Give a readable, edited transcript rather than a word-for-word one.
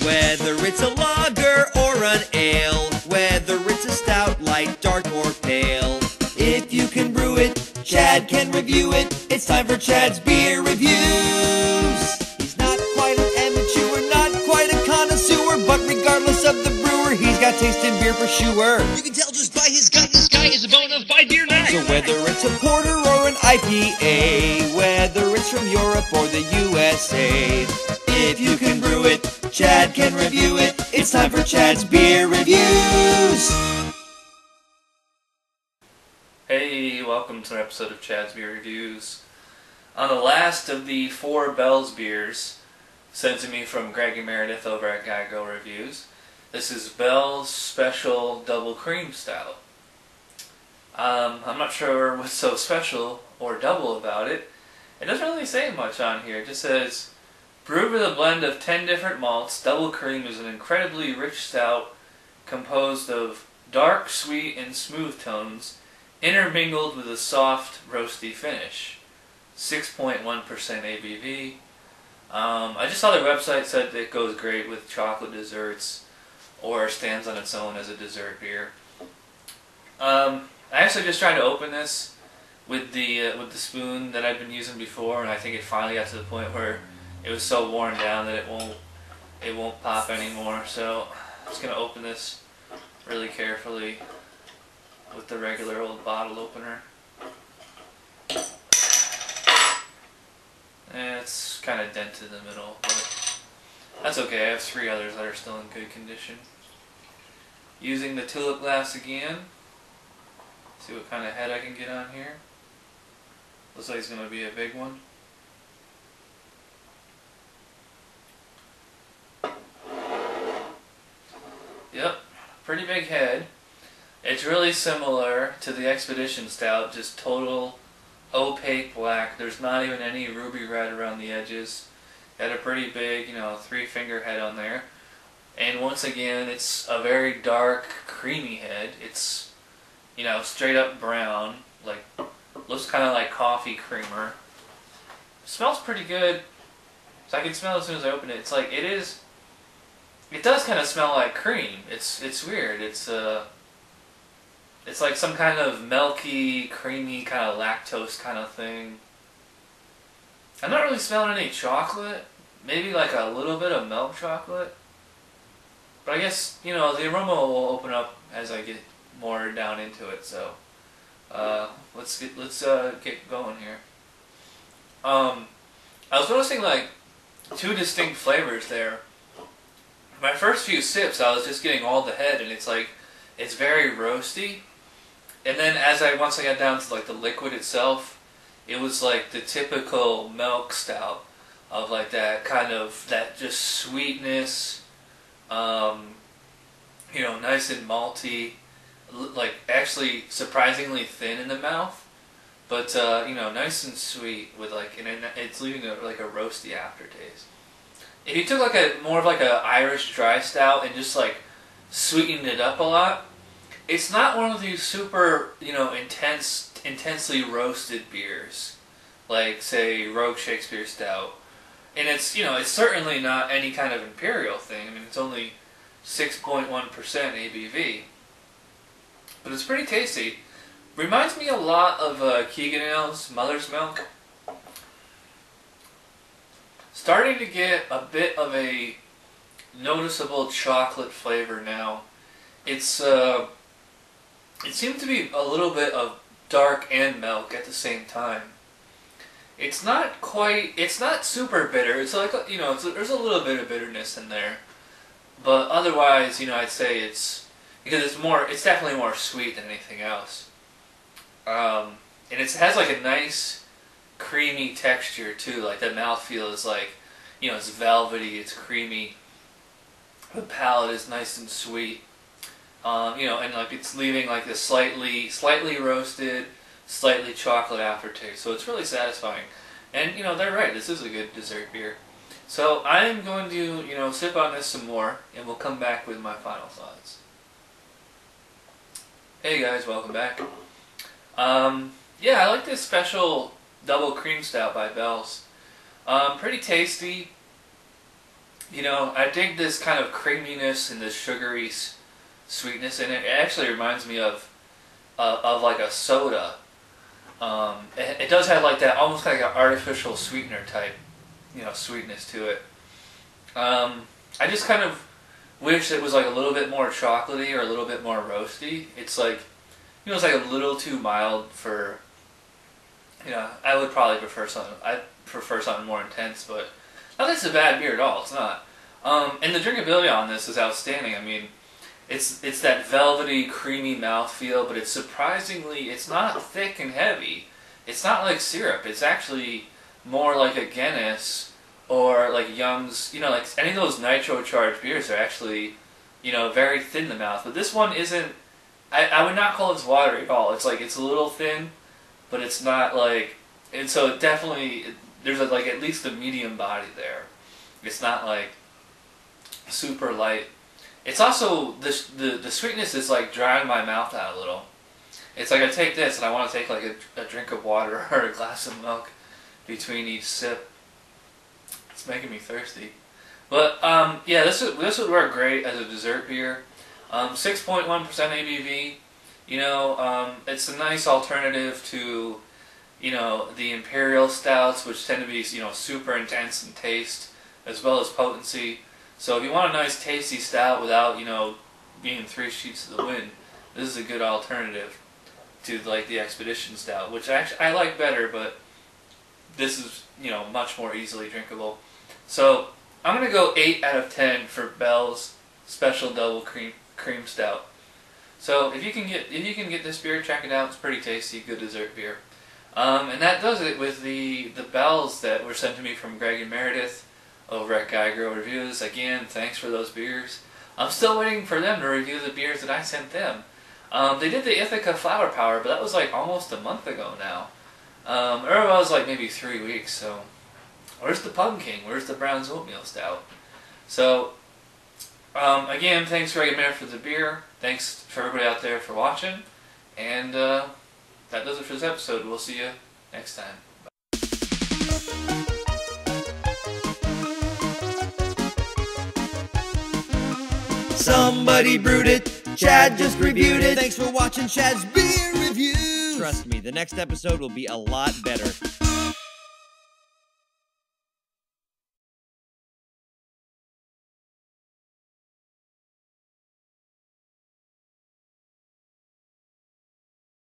Whether it's a lager or an ale, whether it's a stout, light, dark, or pale. If you can brew it, Chad can review it. It's time for Chad's Beer Reviews. He's not quite an amateur, not quite a connoisseur, but regardless of the brewer, he's got taste in beer for sure. You can tell just by his gut, this guy is a bona fide beer nut. So whether it's a porter or an IPA, whether it's from Europe or the USA, if you can brew it, Chad can review it. It's time for Chad's Beer Reviews. Hey, welcome to an episode of Chad's Beer Reviews. On the last of the 4 Bell's beers sent to me from Greg and Meredith over at 𝓑𝓮𝓲𝓷 Reviews, this is Bell's Special Double Cream Stout. I'm not sure what's so special or double about it. It doesn't really say much on here. It just says, brewed with a blend of 10 different malts, Double Cream is an incredibly rich stout composed of dark, sweet, and smooth tones, intermingled with a soft, roasty finish. 6.1% ABV. I just saw their website said it goes great with chocolate desserts or stands on its own as a dessert beer. I actually just tried to open this with the spoon that I've been using before, and I think it finally got to the point where it was so worn down that it won't pop anymore. So I'm just gonna open this really carefully with the regular old bottle opener. And it's kind of dented in the middle, but that's okay. I have 3 others that are still in good condition. Using the tulip glass again. See what kind of head I can get on here. Looks like it's going to be a big one. Yep, pretty big head. It's really similar to the Expedition Stout, just total opaque black. There's not even any ruby red around the edges. Got a pretty big, 3-finger head on there. And once again, it's a very dark, creamy head. It's, straight up brown, like, looks kind of like coffee creamer. Smells pretty good. So I can smell it as soon as I open it. It's like, it does kind of smell like cream. It's weird. It's like some kind of milky, creamy, kind of lactose kind of thing. I'm not really smelling any chocolate. Maybe like a little bit of milk chocolate. But I guess, the aroma will open up as I get more down into it. So, let's get going here. I was noticing like 2 distinct flavors there. My first few sips, I was just getting all the head, and it's like, it's very roasty. And then once I got down to like the liquid itself, it was like the typical milk stout of like that kind of, that just sweetness, nice and malty, like actually surprisingly thin in the mouth, but nice and sweet with like, and it's leaving like a roasty aftertaste. If you took like more of like a Irish dry stout and just like sweetened it up a lot, it's not one of these super, intensely roasted beers, like say Rogue Shakespeare Stout. And it's, it's certainly not any kind of imperial thing. I mean, it's only 6.1% ABV, but it's pretty tasty. Reminds me a lot of Keegan Ale's Mother's Milk. Starting to get a bit of a noticeable chocolate flavor now. It seems to be a little bit of dark and milk at the same time. It's not super bitter. It's like, there's a little bit of bitterness in there. But otherwise, I'd say it's definitely more sweet than anything else. And it has like a nice creamy texture too. Like the mouthfeel is like, it's velvety, it's creamy. The palate is nice and sweet. And like it's leaving like this slightly roasted, slightly chocolate aftertaste. So it's really satisfying. And they're right. This is a good dessert beer. So I'm going to sip on this some more, and we'll come back with my final thoughts. Hey guys, welcome back. Yeah, I like this Special Double Cream Stout by Bell's. Pretty tasty. You know, I dig this kind of creaminess and this sugary sweetness in it. It actually reminds me of like a soda. It does have like that, almost like an artificial sweetener type, you know, sweetness to it. I just kind of wish it was like a little bit more chocolatey or a little bit more roasty. It's like, you know, it's like a little too mild for, you know, I would probably prefer something, I prefer something more intense, but not that it's a bad beer at all, it's not. And the drinkability on this is outstanding. I mean, it's that velvety, creamy mouthfeel, but it's surprisingly, it's not thick and heavy. It's not like syrup. It's actually more like a Guinness or like Young's, you know, like any of those nitro-charged beers are actually, you know, very thin in the mouth. But this one isn't, I would not call it watery at all. It's like, it's a little thin, but it's not like, and so it definitely, there's like at least a medium body there. It's not like super light. It's also, the sweetness is like drying my mouth out a little. It's like I take this and I want to take like a drink of water or a glass of milk between each sip. It's making me thirsty. But yeah, this would work great as a dessert beer. 6.1% ABV. You know, it's a nice alternative to, you know, the imperial stouts, which tend to be, you know, super intense in taste as well as potency. So if you want a nice tasty stout without, you know, being 3 sheets to the wind, this is a good alternative to like the Expedition Stout, which actually I like better, but this is, you know, much more easily drinkable. So I'm gonna go 8 out of 10 for Bell's Special Double Cream Stout. So if you can get this beer, check it out. It's pretty tasty, good dessert beer. And that does it with the Bells that were sent to me from Greg and Meredith over at 𝓑𝓬𝓮𝓲𝓷 Reviews. Again, thanks for those beers. I'm still waiting for them to review the beers that I sent them. They did the 𝓑𝓻𝓮𝓲 Flower Power, but that was like almost a month ago now. Or it was like maybe 3 weeks, so where's the 𝓑𝓮𝓮𝓮? Where's the brown oatmeal stout? So, again, thanks Greg and Meredith for the beer. Thanks for everybody out there for watching. And that does it for this episode. We'll see you next time. Somebody brewed it, Chad just reviewed it. Thanks for watching Chad's Beer Reviews. Trust me, the next episode will be a lot better.